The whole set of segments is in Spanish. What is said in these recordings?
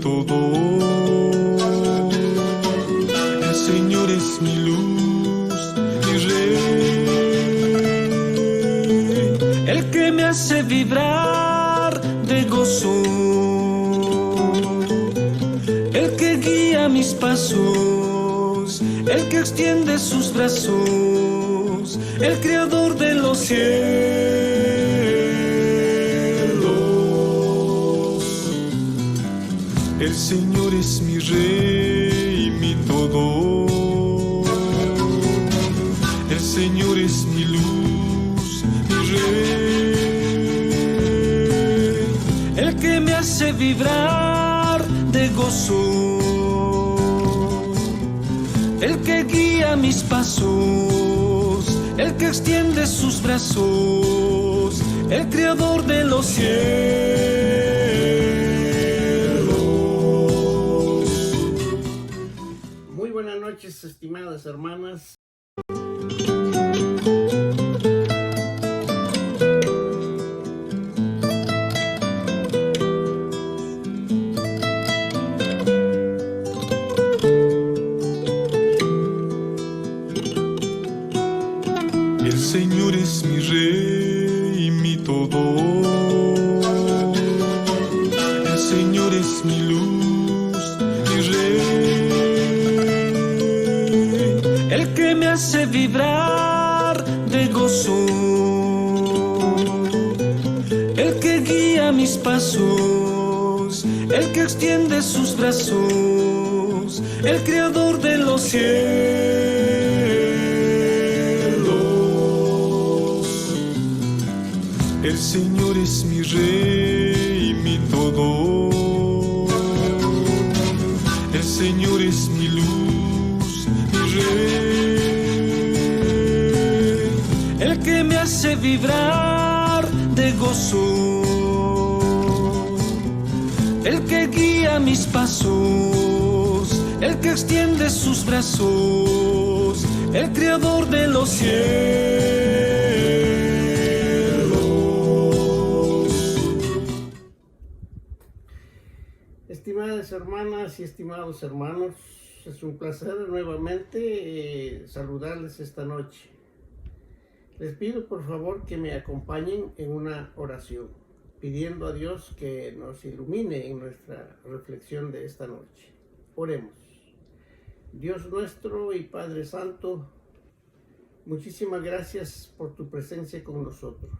todo. El Señor es mi luz, mi rey, el que me hace vibrar de gozo, el que guía mis pasos, el que extiende sus brazos, el creador de los cielos. El Señor es mi rey, mi todo. El Señor es mi luz, mi rey, el que me hace vibrar de gozo, el que guía mis pasos, el que extiende sus brazos, el creador de los cielos. Muy buenas noches, estimadas hermanas. El Señor es mi rey, mi todo. El Señor es mi luz, mi rey, el que me hace vibrar de gozo, el que guía mis pasos, el que extiende sus brazos, el creador de los cielos. El Señor es mi rey, mi todo. El Señor es mi luz, mi rey, el que me hace vibrar de gozo, el que guía mis pasos, el que extiende sus brazos, el creador de los cielos. Estimadas hermanas y estimados hermanos, es un placer nuevamente saludarles esta noche. Les pido por favor que me acompañen en una oración, pidiendo a Dios que nos ilumine en nuestra reflexión de esta noche. Oremos. Dios nuestro y Padre Santo, muchísimas gracias por tu presencia con nosotros.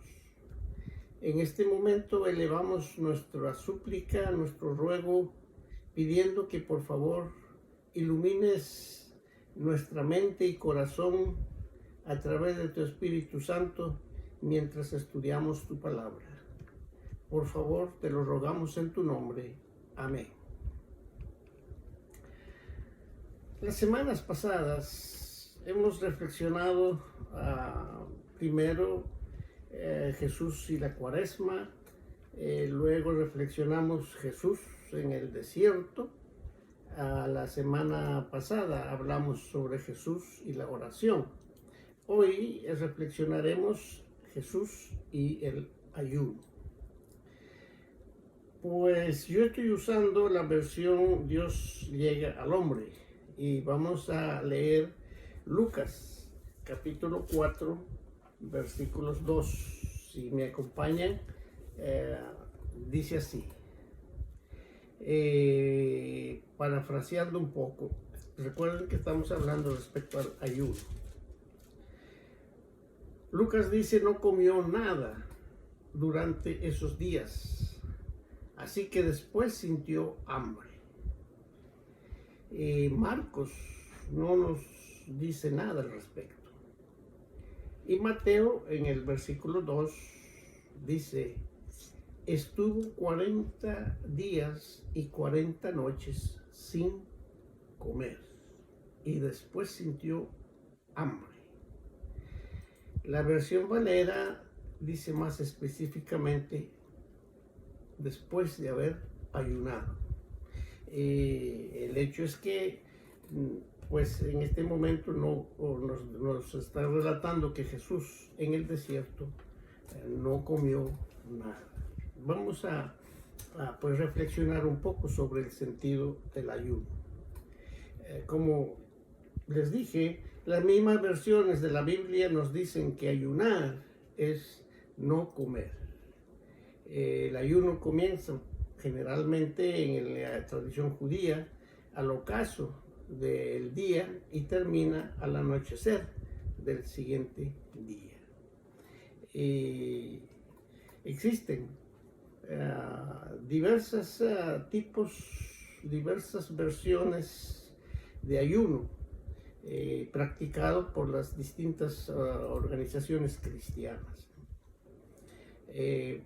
En este momento elevamos nuestra súplica, nuestro ruego, pidiendo que por favor ilumines nuestra mente y corazón a través de tu Espíritu Santo mientras estudiamos tu palabra. Por favor, te lo rogamos en tu nombre. Amén. Las semanas pasadas hemos reflexionado primero Jesús y la Cuaresma, luego reflexionamos Jesús en el desierto. La semana pasada hablamos sobre Jesús y la oración. Hoy reflexionaremos Jesús y el ayuno. Pues yo estoy usando la versión Dios llega al hombre y vamos a leer Lucas capítulo 4 versículos 2. Si me acompañan, dice así, parafraseando un poco. Recuerden que estamos hablando respecto al ayuno. Lucas dice: no comió nada durante esos días, así que después sintió hambre. Marcos no nos dice nada al respecto. Y Mateo en el versículo 2 dice: estuvo 40 días y 40 noches sin comer y después sintió hambre. La versión Valera dice más específicamente: después de haber ayunado. El hecho es que pues en este momento nos está relatando que Jesús en el desierto no comió nada. Vamos a pues reflexionar un poco sobre el sentido del ayuno. Como les dije, las mismas versiones de la Biblia nos dicen que ayunar es no comer. El ayuno comienza generalmente en la tradición judía al ocaso del día y termina al anochecer del siguiente día. Existen diversas versiones de ayuno practicado por las distintas organizaciones cristianas.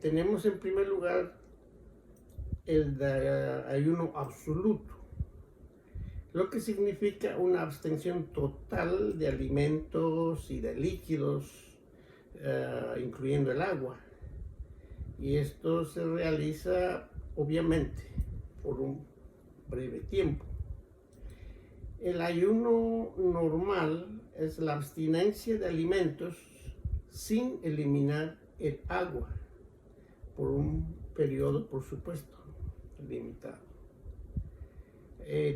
Tenemos en primer lugar el ayuno absoluto, lo que significa una abstención total de alimentos y de líquidos, incluyendo el agua. Y esto se realiza obviamente por un breve tiempo. El ayuno normal es la abstinencia de alimentos sin eliminar el agua por un periodo, por supuesto, limitado.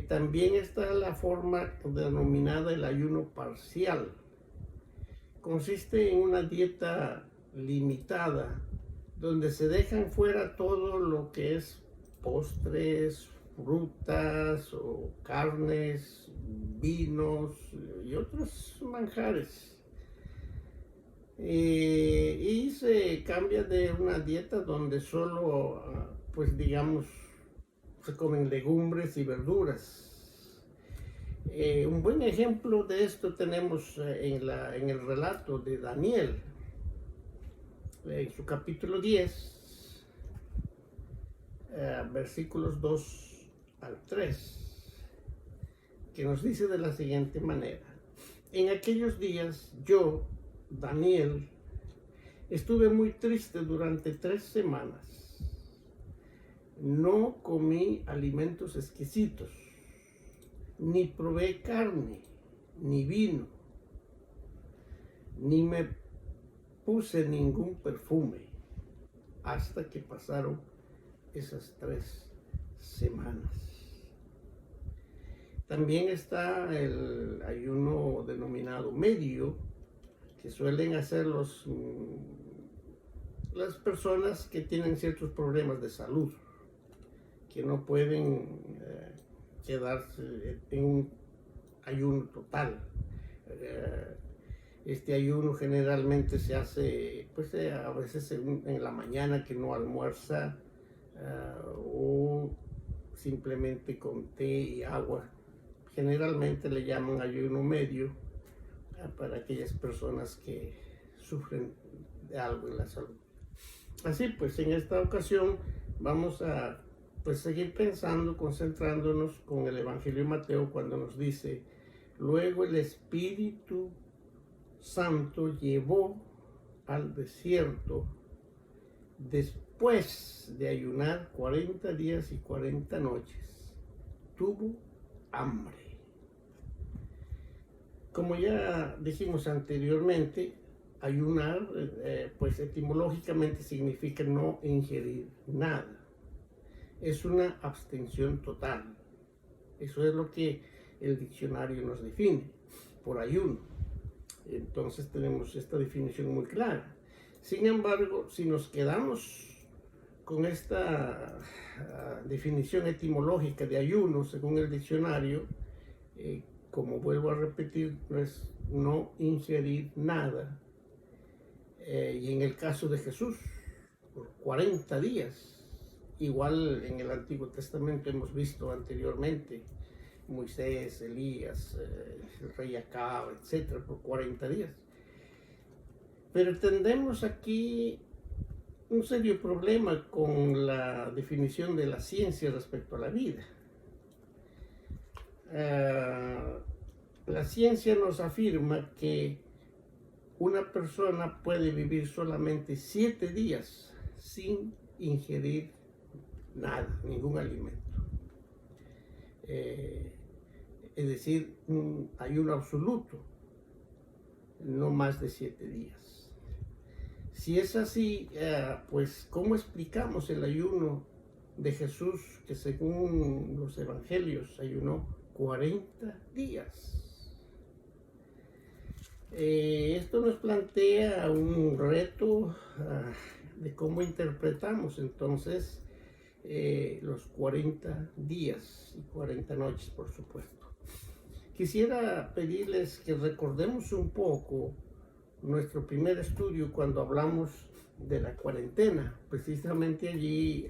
También está la forma denominada el ayuno parcial. Consiste en una dieta limitada donde se dejan fuera todo lo que es postres, frutas o carnes, vinos y otros manjares. Y se cambia de una dieta donde solo, pues digamos, se comen legumbres y verduras. Un buen ejemplo de esto tenemos en el relato de Daniel, en su capítulo 10, versículos 2 al 3, que nos dice de la siguiente manera: en aquellos días yo, Daniel, estuve muy triste durante 3 semanas. No comí alimentos exquisitos, ni probé carne, ni vino, ni me puse ningún perfume, hasta que pasaron esas 3 semanas. También está el ayuno denominado medio, que suelen hacer las personas que tienen ciertos problemas de salud, que no pueden quedarse en un ayuno total. Este ayuno generalmente se hace, pues a veces en la mañana, que no almuerza, o simplemente con té y agua. Generalmente le llaman ayuno medio para aquellas personas que sufren de algo en la salud. Así pues, en esta ocasión vamos a seguir pensando, concentrándonos con el Evangelio de Mateo, cuando nos dice: luego el Espíritu Santo llevó al desierto después de ayunar 40 días y 40 noches. Tuvo hambre. Como ya dijimos anteriormente, ayunar, pues etimológicamente significa no ingerir nada. Es una abstención total. Eso es lo que el diccionario nos define por ayuno. Entonces tenemos esta definición muy clara. Sin embargo, si nos quedamos con esta definición etimológica de ayuno según el diccionario, como vuelvo a repetir, es no ingerir nada. Y en el caso de Jesús, por 40 días, igual en el Antiguo Testamento hemos visto anteriormente, Moisés, Elías, el rey Acab, etcétera, por 40 días. Pero tendremos aquí un serio problema con la definición de la ciencia respecto a la vida. La ciencia nos afirma que una persona puede vivir solamente 7 días sin ingerir nada, ningún alimento. Es decir, un ayuno absoluto, no más de 7 días. Si es así, pues ¿cómo explicamos el ayuno de Jesús, que según los evangelios ayunó 40 días. Esto nos plantea un reto de cómo interpretamos entonces los 40 días y 40 noches, por supuesto. Quisiera pedirles que recordemos un poco nuestro primer estudio cuando hablamos de la cuarentena. Precisamente allí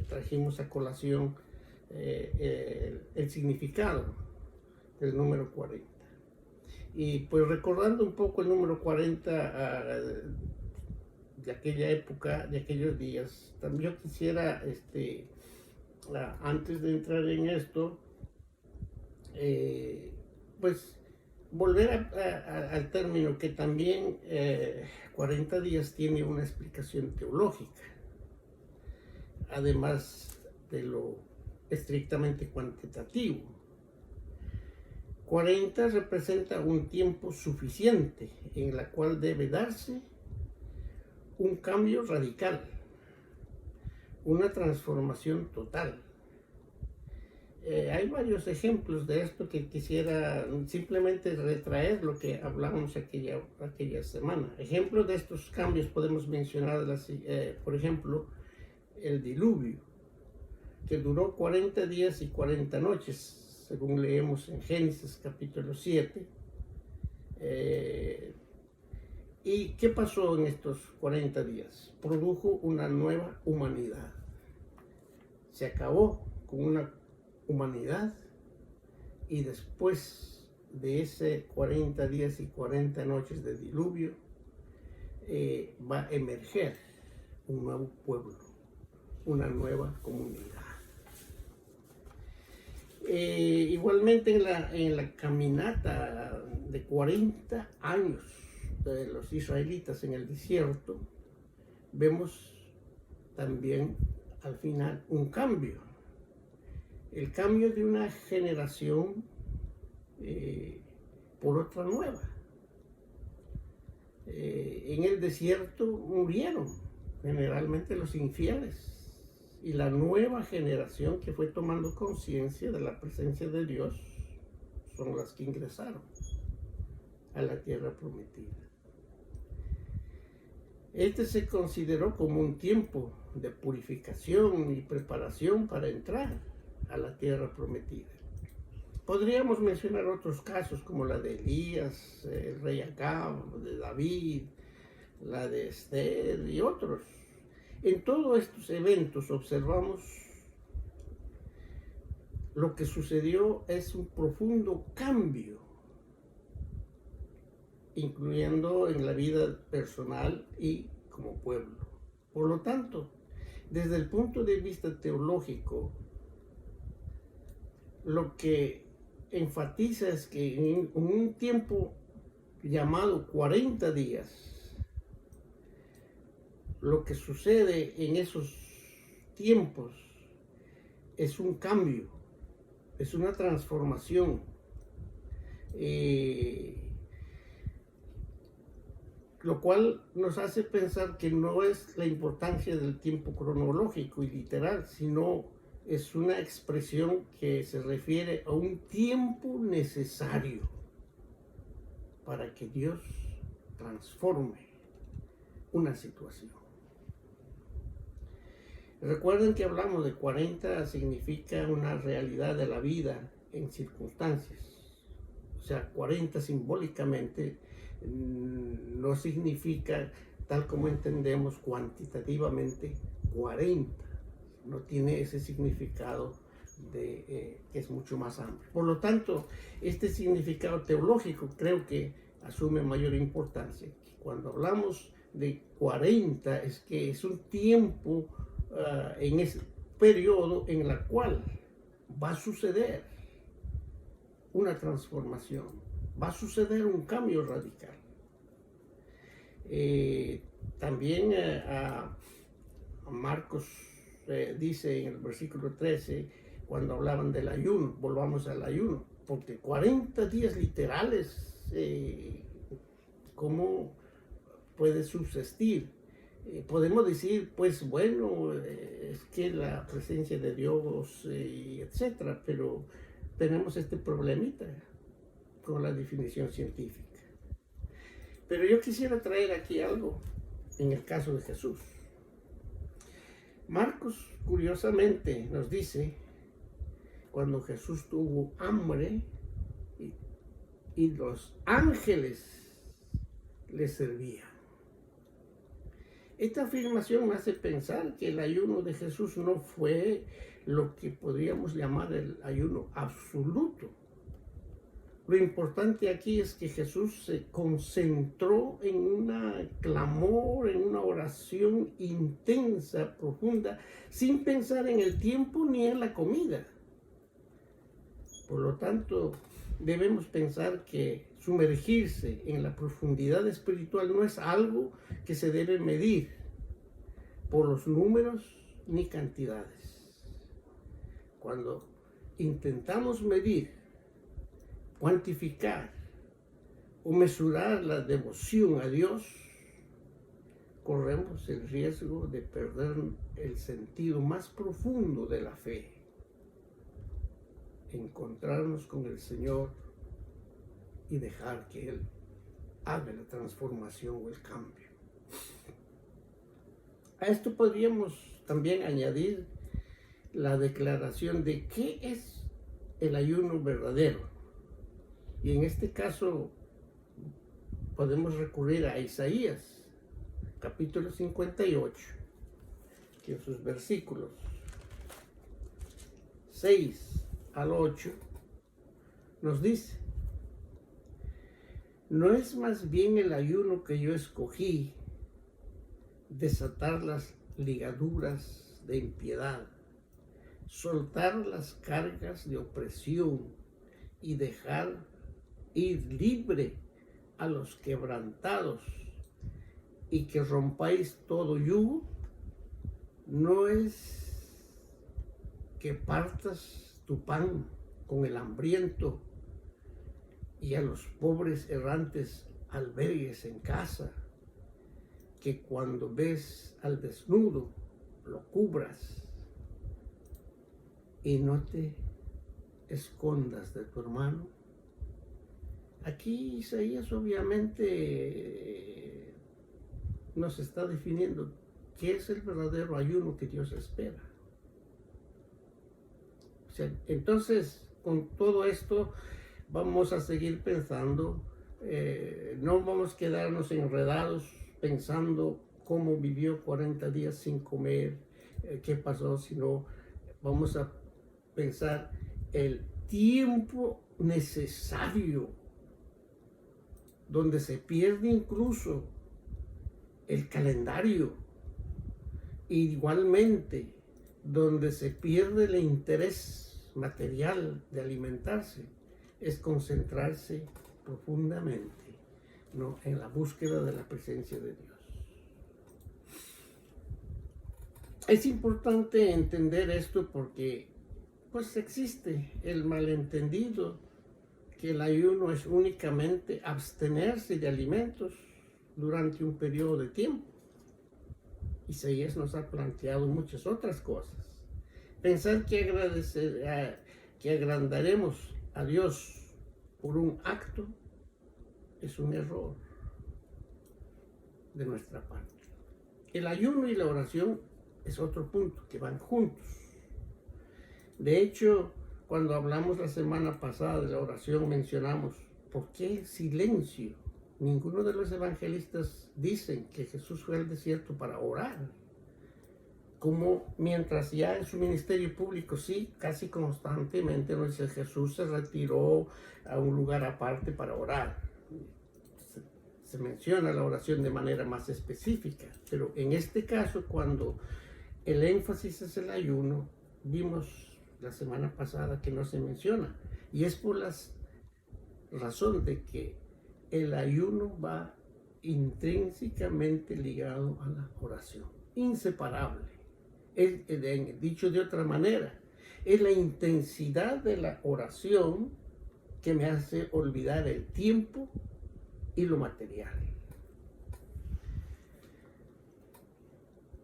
trajimos a colación el significado del número 40. Y pues recordando un poco el número 40 de aquella época, de aquellos días, también yo quisiera, antes de entrar en esto, pues volver al término que también 40 días tiene una explicación teológica, además de lo estrictamente cuantitativo. 40 representa un tiempo suficiente en la cual debe darse un cambio radical, una transformación total. Hay varios ejemplos de esto que quisiera simplemente retraer lo que hablamos aquella semana. Ejemplos de estos cambios podemos mencionar, por ejemplo, el diluvio, que duró 40 días y 40 noches, según leemos en Génesis capítulo 7. ¿Y qué pasó en estos 40 días? Produjo una nueva humanidad. Se acabó con una humanidad y después de ese 40 días y 40 noches de diluvio va a emerger un nuevo pueblo, una nueva comunidad. Igualmente en la caminata de 40 años de los israelitas en el desierto, vemos también al final un cambio. El cambio de una generación por otra nueva. En el desierto murieron generalmente los infieles, y la nueva generación que fue tomando conciencia de la presencia de Dios son las que ingresaron a la tierra prometida. Este se consideró como un tiempo de purificación y preparación para entrar a la tierra prometida. Podríamos mencionar otros casos como la de Elías, el rey Acab, de David, la de Esther y otros. En todos estos eventos observamos lo que sucedió es un profundo cambio, incluyendo en la vida personal y como pueblo. Por lo tanto, desde el punto de vista teológico, lo que enfatiza es que en un tiempo llamado 40 días, lo que sucede en esos tiempos es un cambio, es una transformación. Lo cual nos hace pensar que no es la importancia del tiempo cronológico y literal, sino es una expresión que se refiere a un tiempo necesario para que Dios transforme una situación. Recuerden que hablamos de 40, significa una realidad de la vida en circunstancias. O sea, 40 simbólicamente no significa, tal como entendemos cuantitativamente, 40. No tiene ese significado que es mucho más amplio. Por lo tanto, este significado teológico creo que asume mayor importancia. Cuando hablamos de 40 es que es un tiempo en ese periodo en el cual va a suceder una transformación, va a suceder un cambio radical. También a Marcos dice en el versículo 13, cuando hablaban del ayuno, volvamos al ayuno, porque 40 días literales, ¿cómo puede subsistir Podemos decir, pues bueno, es que la presencia de Dios, etcétera, pero tenemos este problemita con la definición científica. Pero yo quisiera traer aquí algo en el caso de Jesús. Marcos, curiosamente, nos dice, cuando Jesús tuvo hambre y los ángeles le servían. Esta afirmación me hace pensar que el ayuno de Jesús no fue lo que podríamos llamar el ayuno absoluto. Lo importante aquí es que Jesús se concentró en un clamor, en una oración intensa, profunda, sin pensar en el tiempo ni en la comida. Por lo tanto, debemos pensar que sumergirse en la profundidad espiritual no es algo que se debe medir por los números ni cantidades. Cuando intentamos medir, cuantificar o mesurar la devoción a Dios, corremos el riesgo de perder el sentido más profundo de la fe, encontrarnos con el Señor y dejar que Él haga la transformación o el cambio. A esto podríamos también añadir la declaración de qué es el ayuno verdadero. Y en este caso podemos recurrir a Isaías, capítulo 58, que en sus versículos 6 al 8 nos dice: ¿no es más bien el ayuno que yo escogí desatar las ligaduras de impiedad, soltar las cargas de opresión y dejar ir libre a los quebrantados y que rompáis todo yugo? ¿No es que partas tu pan con el hambriento y a los pobres errantes albergues en casa, que cuando ves al desnudo lo cubras y no te escondas de tu hermano? Aquí Isaías obviamente nos está definiendo qué es el verdadero ayuno que Dios espera. O sea, entonces, con todo esto vamos a seguir pensando, no vamos a quedarnos enredados pensando cómo vivió 40 días sin comer, qué pasó, sino vamos a pensar el tiempo necesario, donde se pierde incluso el calendario, igualmente donde se pierde el interés material de alimentarse, es concentrarse profundamente, ¿no?, en la búsqueda de la presencia de Dios. Es importante entender esto porque pues existe el malentendido que el ayuno es únicamente abstenerse de alimentos durante un periodo de tiempo. Isaías nos ha planteado muchas otras cosas. Pensar que agrandaremos a Dios por un acto es un error de nuestra parte. El ayuno y la oración es otro punto que van juntos. De hecho, cuando hablamos la semana pasada de la oración, mencionamos ¿por qué silencio? Ninguno de los evangelistas dicen que Jesús fue al desierto para orar, como mientras ya en su ministerio público sí, casi constantemente nos dice Jesús se retiró a un lugar aparte para orar. Se menciona la oración de manera más específica, pero en este caso, cuando el énfasis es el ayuno, vimos la semana pasada que no se menciona, y es por la razón de que el ayuno va intrínsecamente ligado a la oración, inseparable. Dicho de otra manera, es la intensidad de la oración que me hace olvidar el tiempo y lo material.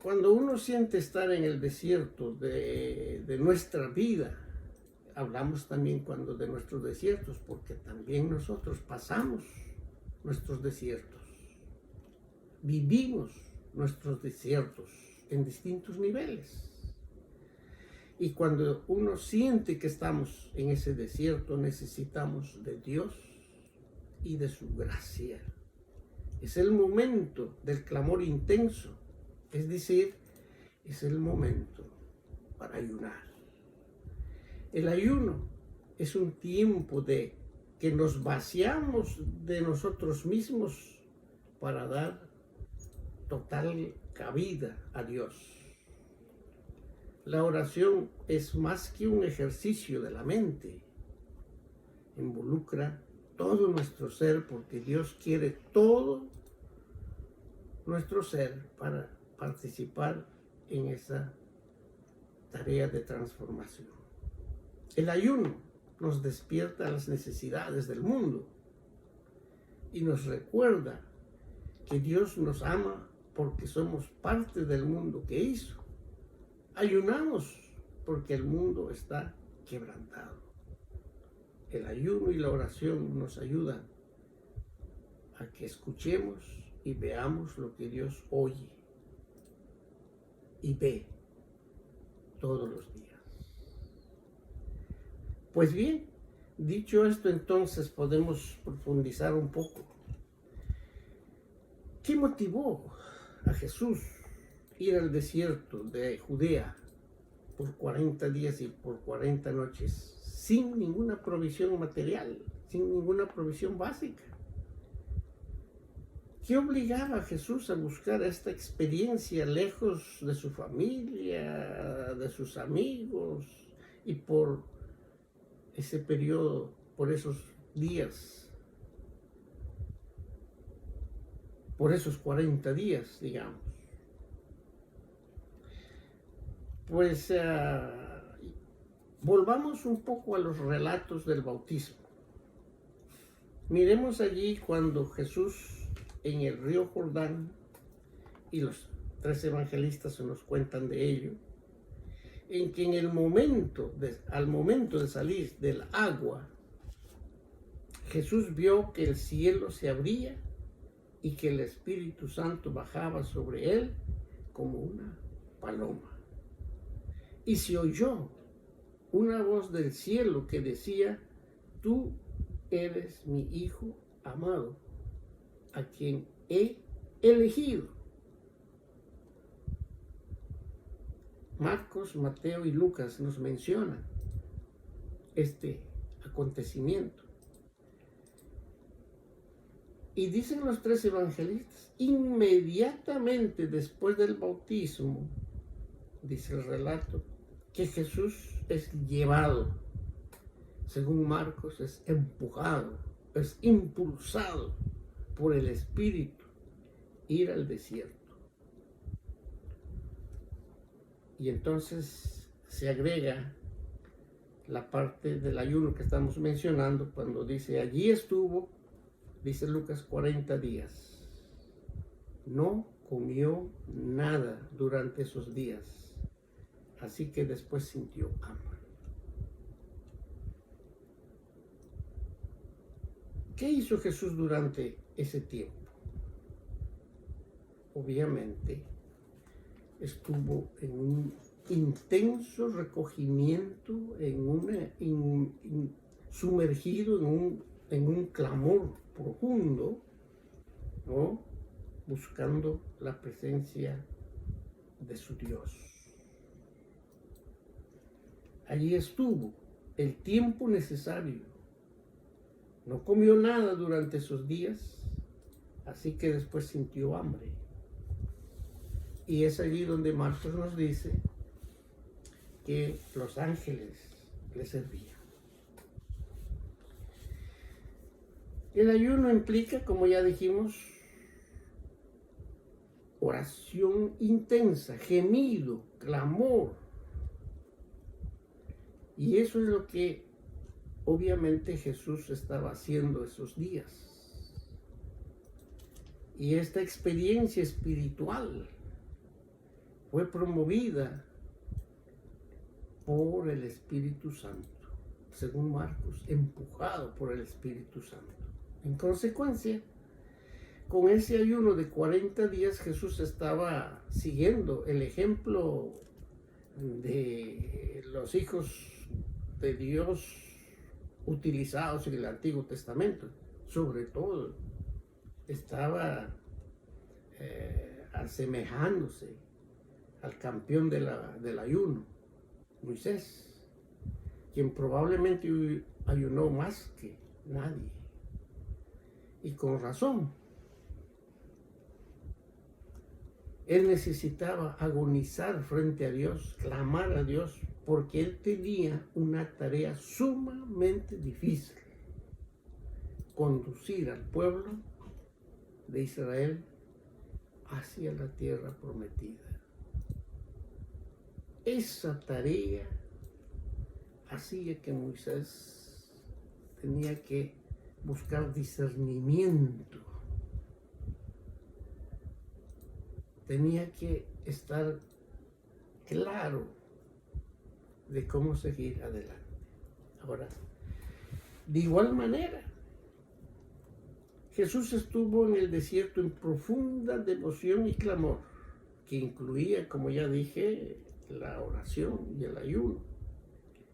Cuando uno siente estar en el desierto de nuestra vida, hablamos también cuando de nuestros desiertos, porque también nosotros pasamos nuestros desiertos, vivimos nuestros desiertos en distintos niveles. Y cuando uno siente que estamos en ese desierto, necesitamos de Dios y de su gracia. Es el momento del clamor intenso, es decir, es el momento para ayunar. El ayuno es un tiempo de que nos vaciamos de nosotros mismos para dar total cabida a Dios. La oración es más que un ejercicio de la mente. Involucra todo nuestro ser porque Dios quiere todo nuestro ser para participar en esa tarea de transformación. El ayuno nos despierta las necesidades del mundo y nos recuerda que Dios nos ama porque somos parte del mundo que hizo. Ayunamos porque el mundo está quebrantado. El ayuno y la oración nos ayudan a que escuchemos y veamos lo que Dios oye y ve todos los días. Pues bien, dicho esto, entonces podemos profundizar un poco. ¿Qué motivó a Jesús ir al desierto de Judea por 40 días y por 40 noches sin ninguna provisión material, sin ninguna provisión básica? ¿Qué obligaba a Jesús a buscar esta experiencia lejos de su familia, de sus amigos y por ese periodo, por esos días, por esos 40 días, digamos? Pues volvamos un poco a los relatos del bautismo. Miremos allí cuando Jesús en el río Jordán, y los 3 evangelistas se nos cuentan de ello, en que al momento de salir del agua, Jesús vio que el cielo se abría y que el Espíritu Santo bajaba sobre él como una paloma. Y se oyó una voz del cielo que decía: tú eres mi Hijo amado, a quien he elegido. Marcos, Mateo y Lucas nos mencionan este acontecimiento. Y dicen los 3 evangelistas, inmediatamente después del bautismo, dice el relato, que Jesús es llevado, según Marcos, es empujado, es impulsado por el Espíritu, ir al desierto. Y entonces se agrega la parte del ayuno que estamos mencionando cuando dice, allí estuvo, dice Lucas, 40 días. No comió nada durante esos días, así que después sintió hambre. ¿Qué hizo Jesús durante ese tiempo? Obviamente estuvo en un intenso recogimiento, sumergido en un clamor profundo, ¿no? Buscando la presencia de su Dios. Allí estuvo el tiempo necesario. No comió nada durante esos días, así que después sintió hambre. Y es allí donde Marcos nos dice que los ángeles le servían. El ayuno implica, como ya dijimos, oración intensa, gemido, clamor. Y eso es lo que obviamente Jesús estaba haciendo esos días. Y esta experiencia espiritual fue promovida por el Espíritu Santo, según Marcos, empujado por el Espíritu Santo. En consecuencia, con ese ayuno de 40 días, Jesús estaba siguiendo el ejemplo de los hijos de Dios utilizados en el Antiguo Testamento. Sobre todo, estaba asemejándose al campeón del ayuno, Moisés, quien probablemente ayunó más que nadie. Y con razón. Él necesitaba agonizar frente a Dios, clamar a Dios, porque él tenía una tarea sumamente difícil: conducir al pueblo de Israel hacia la tierra prometida. Esa tarea hacía que Moisés tenía que buscar discernimiento. Tenía que estar claro de cómo seguir adelante. Ahora, de igual manera, Jesús estuvo en el desierto en profunda devoción y clamor, que incluía, como ya dije, la oración y el ayuno.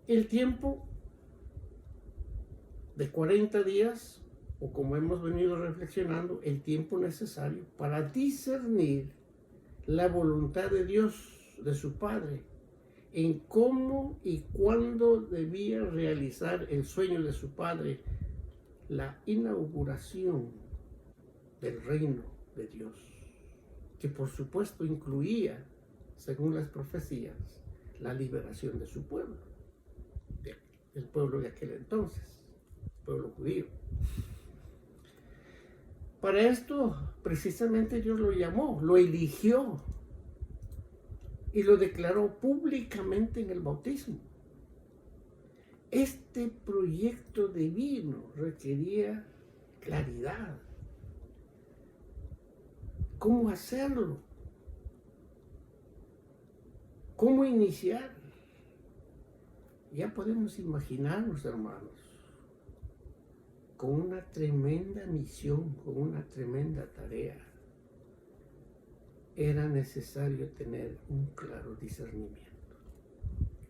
El tiempo de 40 días, o como hemos venido reflexionando, el tiempo necesario para discernir la voluntad de Dios, de su Padre, en cómo y cuándo debía realizar el sueño de su Padre, la inauguración del reino de Dios, que por supuesto incluía, según las profecías, la liberación de su pueblo, del pueblo de aquel entonces, pueblo judío. Para esto, precisamente, Dios lo llamó, lo eligió y lo declaró públicamente en el bautismo. Este proyecto divino requería claridad. ¿Cómo hacerlo? ¿Cómo iniciar? Ya podemos imaginarnos, hermanos, con una tremenda misión, con una tremenda tarea. Era necesario tener un claro discernimiento.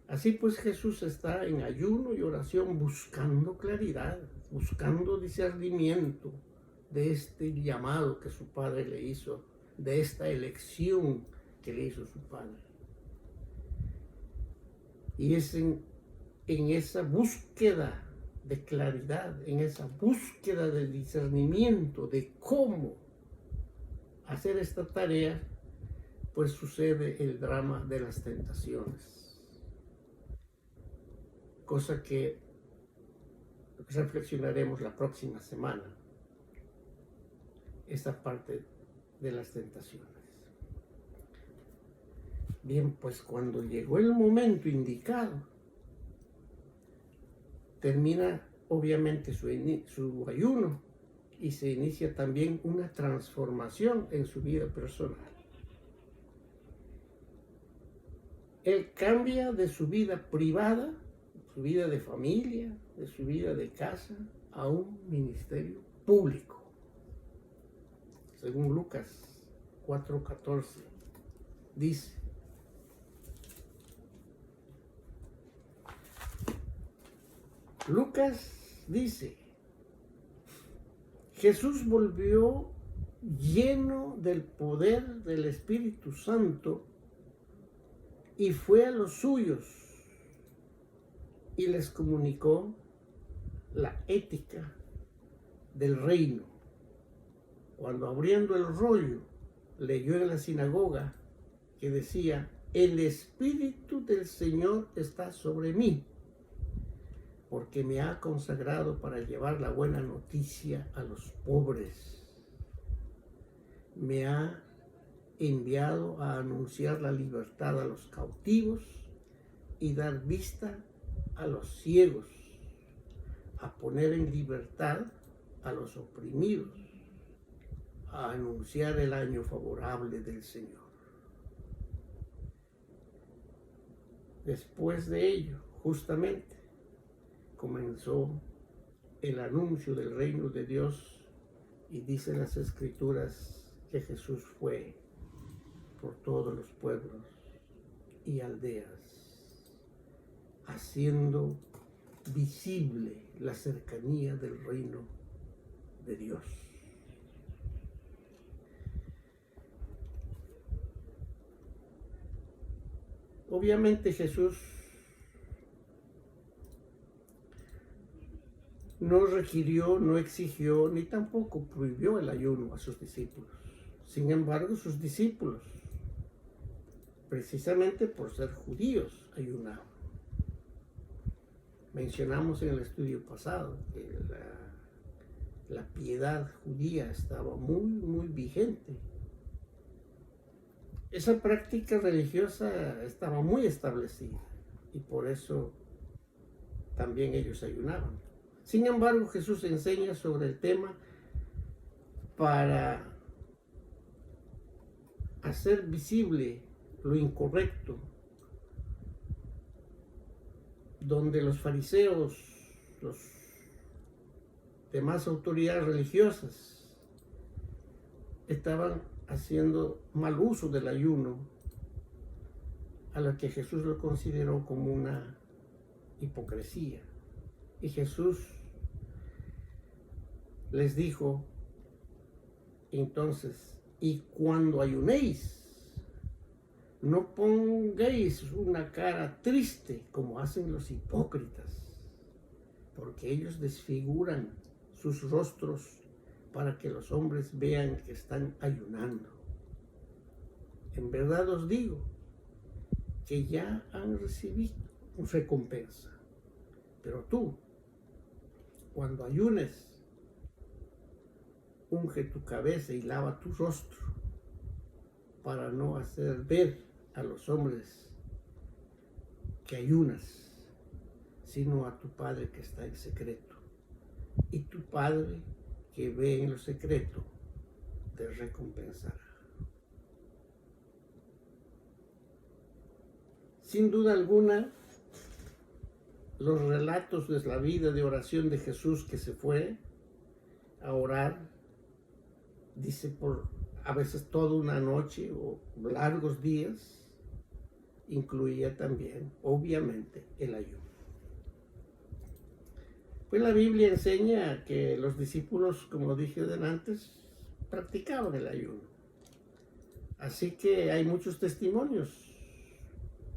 Así pues, Jesús está en ayuno y oración buscando claridad, buscando discernimiento de este llamado que su Padre le hizo, de esta elección que le hizo su Padre. Y es en esa búsqueda de claridad, en esa búsqueda de discernimiento de cómo hacer esta tarea, pues sucede el drama de las tentaciones. Cosa que reflexionaremos la próxima semana, esta parte de las tentaciones. Bien, pues cuando llegó el momento indicado, termina obviamente su ayuno y se inicia también una transformación en su vida personal. Él cambia de su vida privada, su vida de familia, de su vida de casa, a un ministerio público. Según Lucas 4:14, dice: Lucas dice, Jesús volvió lleno del poder del Espíritu Santo y fue a los suyos y les comunicó la ética del reino. Cuando abriendo el rollo, leyó en la sinagoga que decía: el Espíritu del Señor está sobre mí, porque me ha consagrado para llevar la buena noticia a los pobres. Me ha enviado a anunciar la libertad a los cautivos y dar vista a los ciegos, a poner en libertad a los oprimidos, a anunciar el año favorable del Señor. Después de ello, justamente, comenzó el anuncio del reino de Dios y dicen las Escrituras que Jesús fue por todos los pueblos y aldeas, haciendo visible la cercanía del reino de Dios. Obviamente Jesús no requirió, no exigió, ni tampoco prohibió el ayuno a sus discípulos. Sin embargo, sus discípulos, precisamente por ser judíos, ayunaban. Mencionamos en el estudio pasado que la piedad judía estaba muy vigente. Esa práctica religiosa estaba muy establecida y por eso también ellos ayunaban. Sin embargo, Jesús enseña sobre el tema para hacer visible lo incorrecto, donde los fariseos, los demás autoridades religiosas, estaban haciendo mal uso del ayuno, a la que Jesús lo consideró como una hipocresía. Y Jesús les dijo, entonces, y cuando ayunéis, no pongáis una cara triste como hacen los hipócritas, porque ellos desfiguran sus rostros para que los hombres vean que están ayunando. En verdad os digo que ya han recibido recompensa. Pero tú, cuando ayunes, unge tu cabeza y lava tu rostro para no hacer ver a los hombres que ayunas, sino a tu Padre que está en secreto. Y tu Padre que ve en lo secreto te recompensará. Sin duda alguna, los relatos de la vida de oración de Jesús, que se fue a orar, dice por a veces toda una noche o largos días, incluía también, obviamente, el ayuno. Pues la Biblia enseña que los discípulos, como dije antes, practicaban el ayuno. Así que hay muchos testimonios.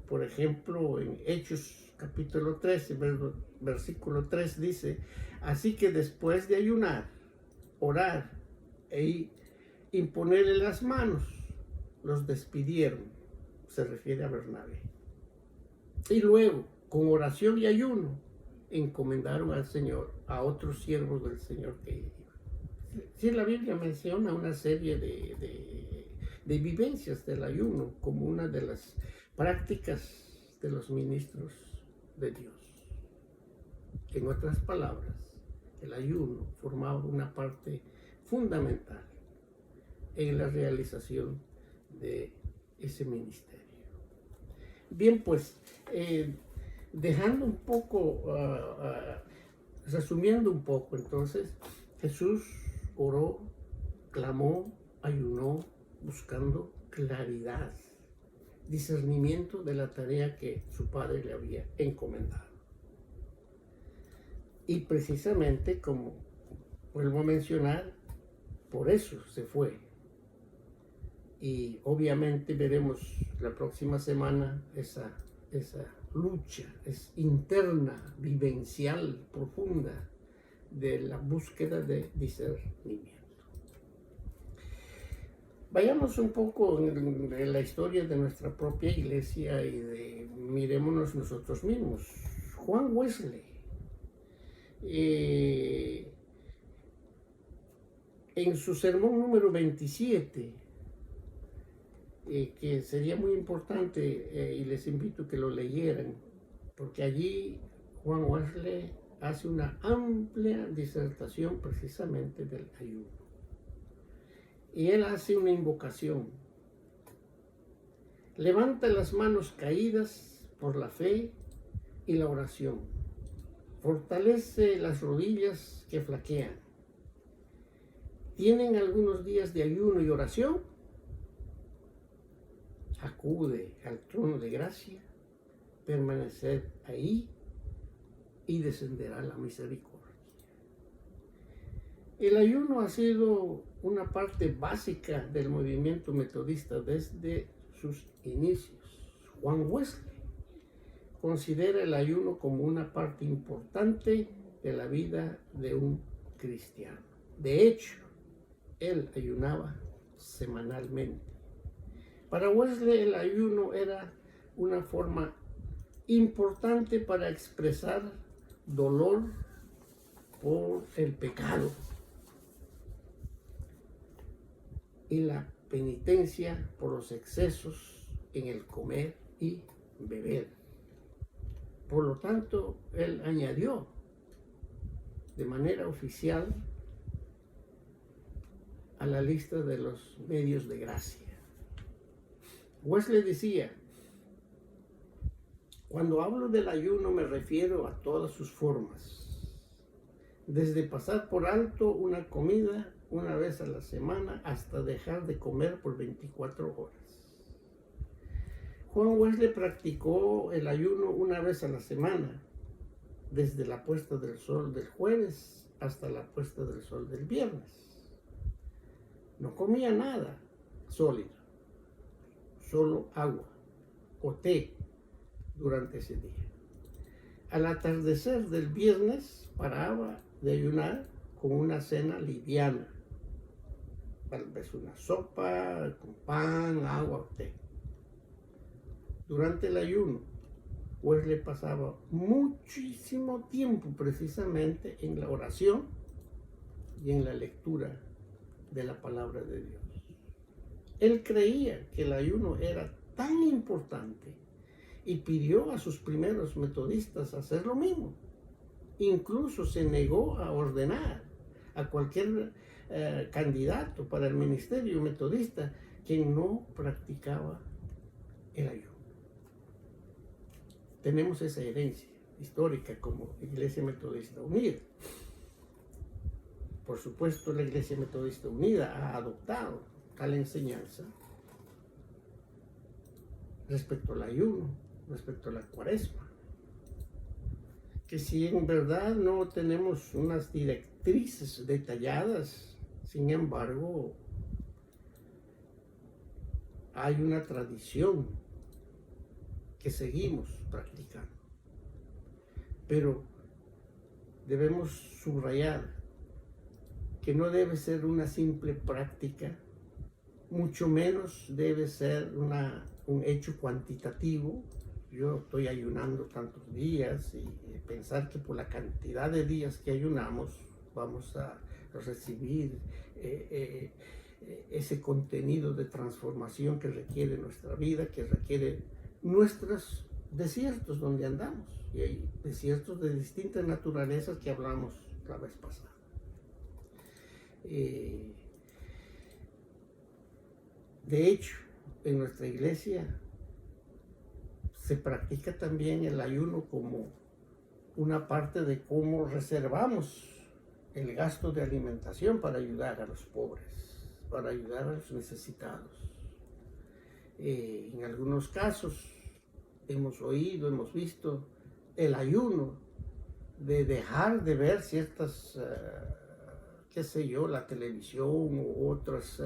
Por ejemplo, en Hechos capítulo 13, versículo 3 dice, así que después de ayunar, orar e imponerle las manos, los despidieron. Se refiere a Bernabé. Y luego, con oración y ayuno, encomendaron al Señor a otros siervos del Señor que iban. Sí, la Biblia menciona una serie de vivencias del ayuno como una de las prácticas de los ministros de Dios. En otras palabras, el ayuno formaba una parte fundamental en la realización de ese ministerio. Bien, pues, dejando un poco, resumiendo un poco, entonces, Jesús oró, clamó, ayunó, buscando claridad, discernimiento de la tarea que su Padre le había encomendado. Y precisamente, como vuelvo a mencionar, por eso se fue. Y obviamente veremos la próxima semana esa lucha interna, vivencial, profunda de la búsqueda de discernimiento. Vayamos un poco en la historia de nuestra propia iglesia y mirémonos nosotros mismos. Juan Wesley, en su sermón número 27, que sería muy importante y les invito a que lo leyeran, porque allí Juan Wesley hace una amplia disertación precisamente del ayuno. Y él hace una invocación. Levanta las manos caídas por la fe y la oración. Fortalece las rodillas que flaquean. ¿Tienen algunos días de ayuno y oración? Acude al trono de gracia, permaneced ahí y descenderá la misericordia. El ayuno ha sido una parte básica del movimiento metodista desde sus inicios. Juan Wesley considera el ayuno como una parte importante de la vida de un cristiano. De hecho, él ayunaba semanalmente. Para Wesley el ayuno era una forma importante para expresar dolor por el pecado y la penitencia por los excesos en el comer y beber. Por lo tanto, él añadió de manera oficial a la lista de los medios de gracia. Wesley decía: cuando hablo del ayuno me refiero a todas sus formas, desde pasar por alto una comida una vez a la semana hasta dejar de comer por 24 horas. Juan Wesley practicó el ayuno una vez a la semana, desde la puesta del sol del jueves hasta la puesta del sol del viernes. No comía nada sólido, solo agua o té durante ese día. Al atardecer del viernes paraba de ayunar con una cena liviana, tal vez una sopa con pan, agua o té. Durante el ayuno, Wesley pasaba muchísimo tiempo precisamente en la oración y en la lectura de la palabra de Dios. Él creía que el ayuno era tan importante y pidió a sus primeros metodistas hacer lo mismo. Incluso se negó a ordenar a cualquier candidato para el ministerio metodista que no practicaba el ayuno. Tenemos esa herencia histórica como Iglesia Metodista Unida. Por supuesto, la Iglesia Metodista Unida ha adoptado tal enseñanza respecto al ayuno, respecto a la cuaresma, que si en verdad no tenemos unas directrices detalladas, sin embargo, hay una tradición que seguimos practicando. Pero debemos subrayar que no debe ser una simple práctica, mucho menos debe ser un hecho cuantitativo. Yo estoy ayunando tantos días y pensar que por la cantidad de días que ayunamos vamos a recibir ese contenido de transformación que requiere nuestra vida, que requiere nuestros desiertos donde andamos. Y hay desiertos de distintas naturalezas que hablamos la vez pasada. De hecho, en nuestra iglesia se practica también el ayuno como una parte de cómo reservamos el gasto de alimentación para ayudar a los pobres, para ayudar a los necesitados. En algunos casos hemos oído, hemos visto el ayuno de dejar de ver ciertas, qué sé yo, la televisión u otras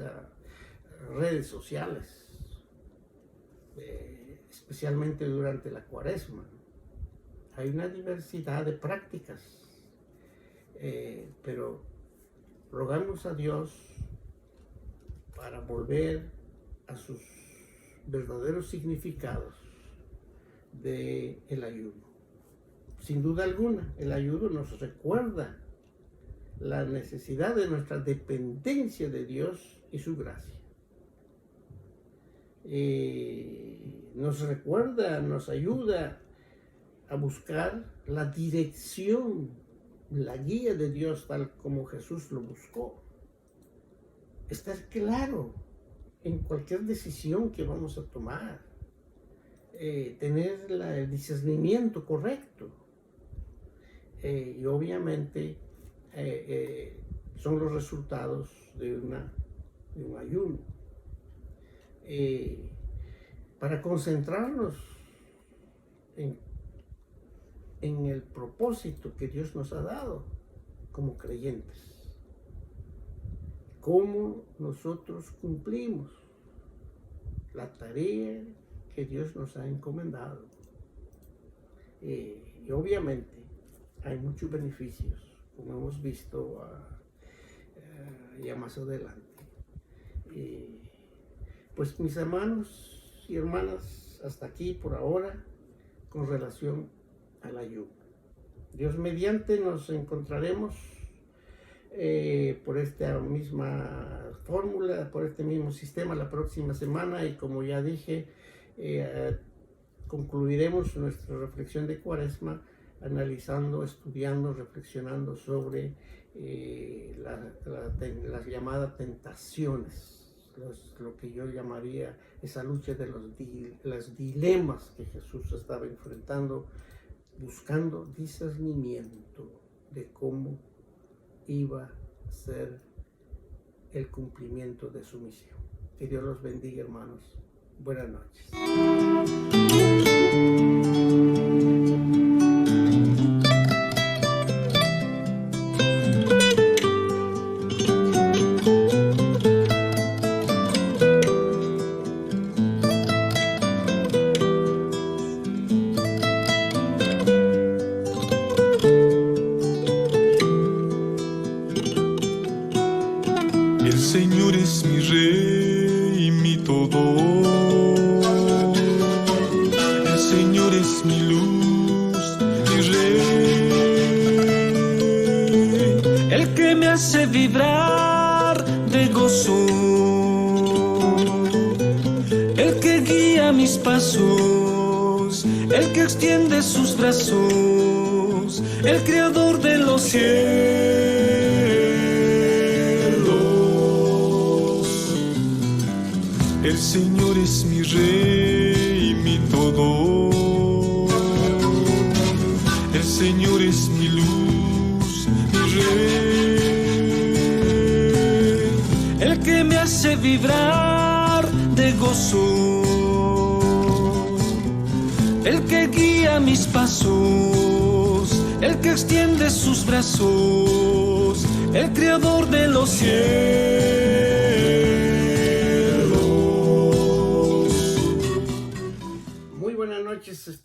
redes sociales, especialmente durante la cuaresma. Hay una diversidad de prácticas, pero rogamos a Dios para volver a sus verdaderos significados del ayuno. Sin duda alguna, el ayuno nos recuerda la necesidad de nuestra dependencia de Dios y su gracia. Nos recuerda, nos ayuda a buscar la dirección, la guía de Dios tal como Jesús lo buscó. Estar claro en cualquier decisión que vamos a tomar. tener el discernimiento correcto. Y obviamente son los resultados de un ayuno. Para concentrarnos en el propósito que Dios nos ha dado como creyentes, cómo nosotros cumplimos la tarea que Dios nos ha encomendado. Y obviamente hay muchos beneficios, como hemos visto ya más adelante. Pues mis hermanos y hermanas, hasta aquí por ahora con relación al ayuno. Dios mediante nos encontraremos por esta misma fórmula, por este mismo sistema la próxima semana, y como ya dije, concluiremos nuestra reflexión de Cuaresma analizando, estudiando, reflexionando sobre las llamadas tentaciones, lo que yo llamaría esa lucha de los dilemas que Jesús estaba enfrentando, buscando discernimiento de cómo iba a ser el cumplimiento de su misión. Que Dios los bendiga, hermanos. Buenas noches. El Señor es mi Rey y mi todo. El Señor es mi luz, mi Rey. El que me hace vibrar de gozo. El que guía mis pasos. El que extiende sus brazos. El creador de los cielos. El Señor es mi Rey y mi todo. El Señor es mi luz, mi Rey. El que me hace vibrar de gozo. El que guía mis pasos. El que extiende sus brazos. El creador de los cielos. Buenas noches.